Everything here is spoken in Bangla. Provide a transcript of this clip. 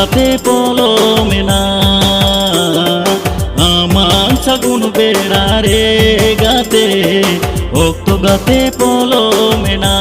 গাতে পলমে না আমার ছাগুন বেড়া রে গাতে ভক্ত গাতে পলমে না।